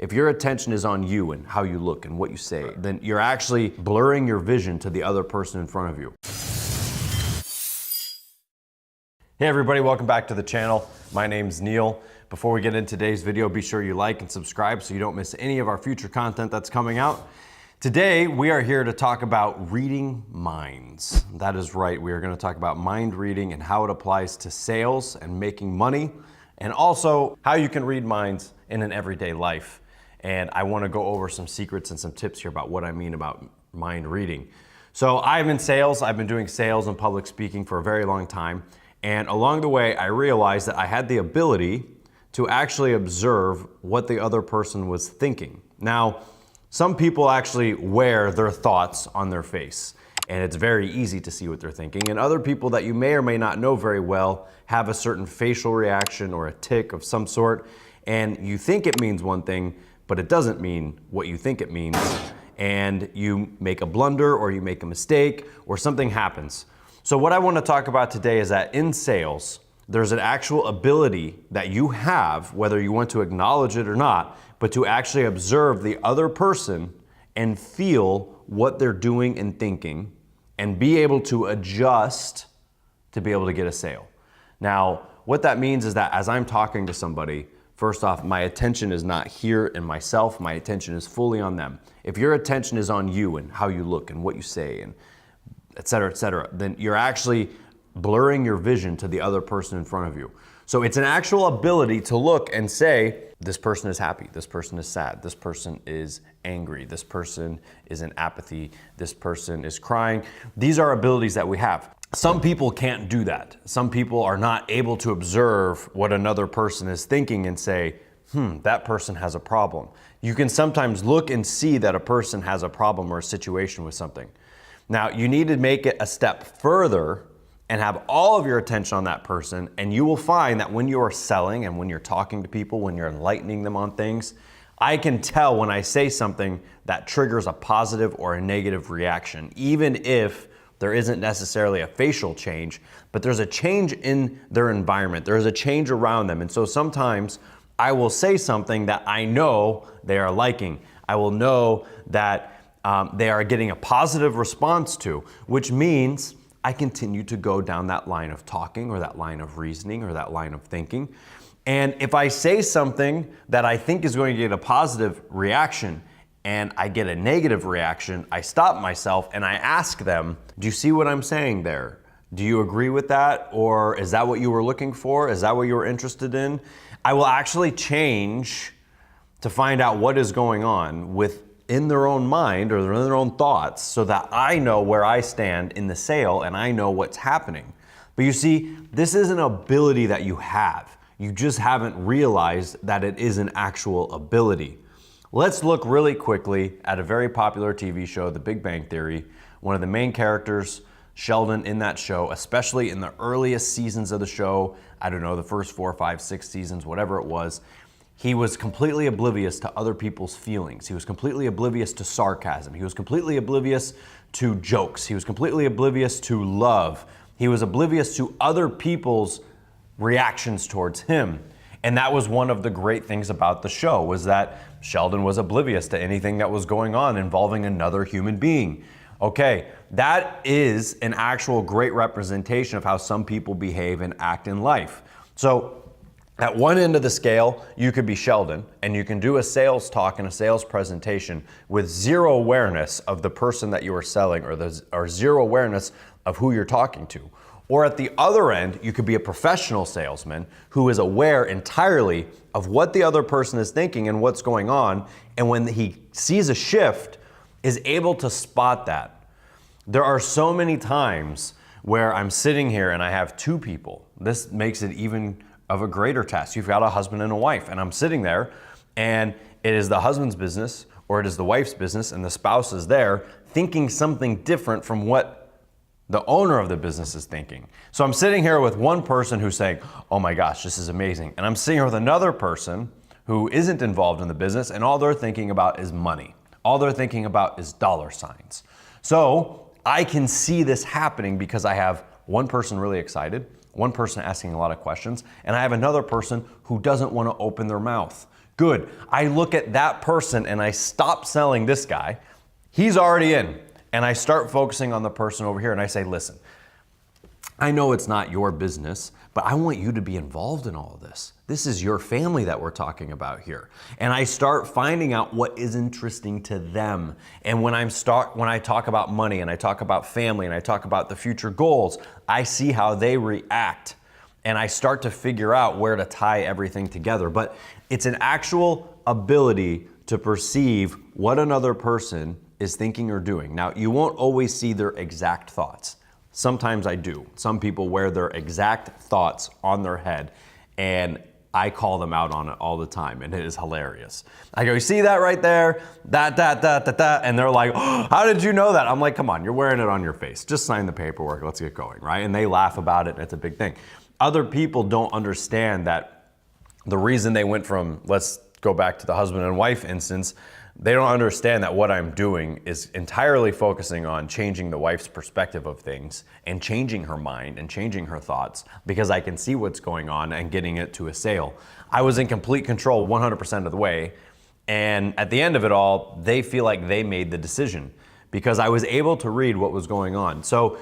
If your attention is on you and how you look and what you say, then you're actually blurring your vision to the other person in front of you. Hey everybody, welcome back to the channel. My name's Neil. Before we get into today's video, be sure you like and subscribe so you don't miss any of our future content that's coming out. Today, we are here to talk about reading minds. That is right, we are going to talk about mind reading and how it applies to sales and making money, and also how you can read minds in an everyday life. And I want to go over some secrets and some tips here about what I mean about mind reading. So I'm in sales. I've been doing sales and public speaking for a very long time. And along the way, I realized that I had the ability to actually observe what the other person was thinking. Now, some people actually wear their thoughts on their face, and it's very easy to see what they're thinking. And other people that you may or may not know very well have a certain facial reaction or a tic of some sort, and you think it means one thing, but it doesn't mean what you think it means. And you make a blunder or you make a mistake or something happens. So what I want to talk about today is that in sales, there's an actual ability that you have, whether you want to acknowledge it or not, but to actually observe the other person and feel what they're doing and thinking and be able to adjust to be able to get a sale. Now, what that means is that as I'm talking to somebody, first off, my attention is not here in myself, my attention is fully on them. If your attention is on you and how you look and what you say and et cetera, then you're actually blurring your vision to the other person in front of you. So it's an actual ability to look and say, this person is happy, this person is sad, this person is angry, this person is in apathy, this person is crying. These are abilities that we have. Some people can't do that. Some people are not able to observe what another person is thinking and say, that person has a problem. You can sometimes look and see that a person has a problem or a situation with something. Now, you need to make it a step further and have all of your attention on that person, and you will find that when you are selling and when you're talking to people, when you're enlightening them on things, I can tell when I say something that triggers a positive or a negative reaction, even if there isn't necessarily a facial change, but there's a change in their environment. There's a change around them. And so sometimes I will say something that I know they are liking. I will know that they are getting a positive response to, which means I continue to go down that line of talking or that line of reasoning or that line of thinking. And if I say something that I think is going to get a positive reaction and I get a negative reaction, I stop myself and I ask them, do you see what I'm saying there? Do you agree with that? Or is that what you were looking for? Is that what you were interested in? I will actually change to find out what is going on within their own mind or in their own thoughts so that I know where I stand in the sale and I know what's happening. But you see, this is an ability that you have. You just haven't realized that it is an actual ability. Let's look really quickly at a very popular TV show, The Big Bang Theory. One of the main characters, Sheldon, in that show, especially in the earliest seasons of the show, I don't know, the first 4, 5, 6 seasons, whatever it was, he was completely oblivious to other people's feelings. He was completely oblivious to sarcasm. He was completely oblivious to jokes. He was completely oblivious to love. He was oblivious to other people's reactions towards him. And that was one of the great things about the show, was that Sheldon was oblivious to anything that was going on involving another human being. Okay, that is an actual great representation of how some people behave and act in life. So at one end of the scale, you could be Sheldon and you can do a sales talk and a sales presentation with zero awareness of the person that you are selling or zero awareness of who you're talking to. Or at the other end, you could be a professional salesman who is aware entirely of what the other person is thinking and what's going on, and when he sees a shift, is able to spot that. There are so many times where I'm sitting here and I have two people. This makes it even of a greater task. You've got a husband and a wife, and I'm sitting there, and it is the husband's business or it is the wife's business, and the spouse is there thinking something different from what the owner of the business is thinking. So I'm sitting here with one person who's saying, oh my gosh, this is amazing. And I'm sitting here with another person who isn't involved in the business, and all they're thinking about is money. All they're thinking about is dollar signs. So I can see this happening because I have one person really excited, one person asking a lot of questions, and I have another person who doesn't want to open their mouth. Good. I look at that person and I stop selling this guy. He's already in. And I start focusing on the person over here and I say, listen, I know it's not your business, but I want you to be involved in all of this. This is your family that we're talking about here. And I start finding out what is interesting to them. And when I talk about money and I talk about family and I talk about the future goals, I see how they react. And I start to figure out where to tie everything together. But it's an actual ability to perceive what another person is thinking or doing. Now, you won't always see their exact thoughts. Sometimes I do. Some people wear their exact thoughts on their head, and I call them out on it all the time, and it is hilarious. I go, you see that right there? That, and they're like, oh, how did you know that? I'm like, come on, you're wearing it on your face. Just sign the paperwork, let's get going, right? And they laugh about it, and it's a big thing. Other people don't understand that the reason they went from, let's go back to the husband and wife instance, they don't understand that what I'm doing is entirely focusing on changing the wife's perspective of things and changing her mind and changing her thoughts because I can see what's going on and getting it to a sale. I was in complete control 100% of the way. And at the end of it all, they feel like they made the decision because I was able to read what was going on. So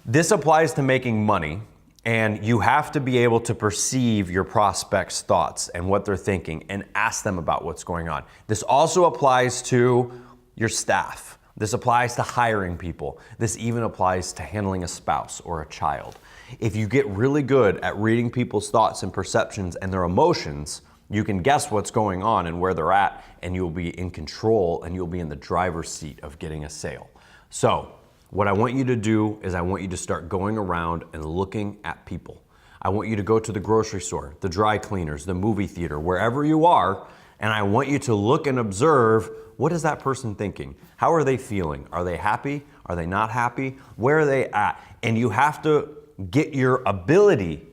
this applies to making money. And you have to be able to perceive your prospects' thoughts and what they're thinking and ask them about what's going on. This also applies to your staff. This applies to hiring people. This even applies to handling a spouse or a child. If you get really good at reading people's thoughts and perceptions and their emotions, you can guess what's going on and where they're at, and you'll be in control and you'll be in the driver's seat of getting a sale. So, what I want you to do is I want you to start going around and looking at people. I want you to go to the grocery store, the dry cleaners, the movie theater, wherever you are, and I want you to look and observe, what is that person thinking? How are they feeling? Are they happy? Are they not happy? Where are they at? And you have to get your ability,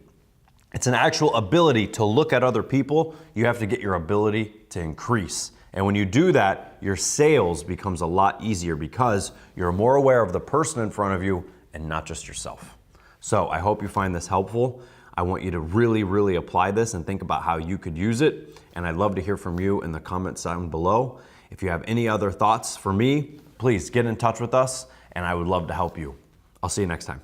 it's an actual ability to look at other people, you have to get your ability to increase. And when you do that, your sales becomes a lot easier because you're more aware of the person in front of you and not just yourself. So I hope you find this helpful. I want you to really, really apply this and think about how you could use it. And I'd love to hear from you in the comments down below. If you have any other thoughts for me, please get in touch with us and I would love to help you. I'll see you next time.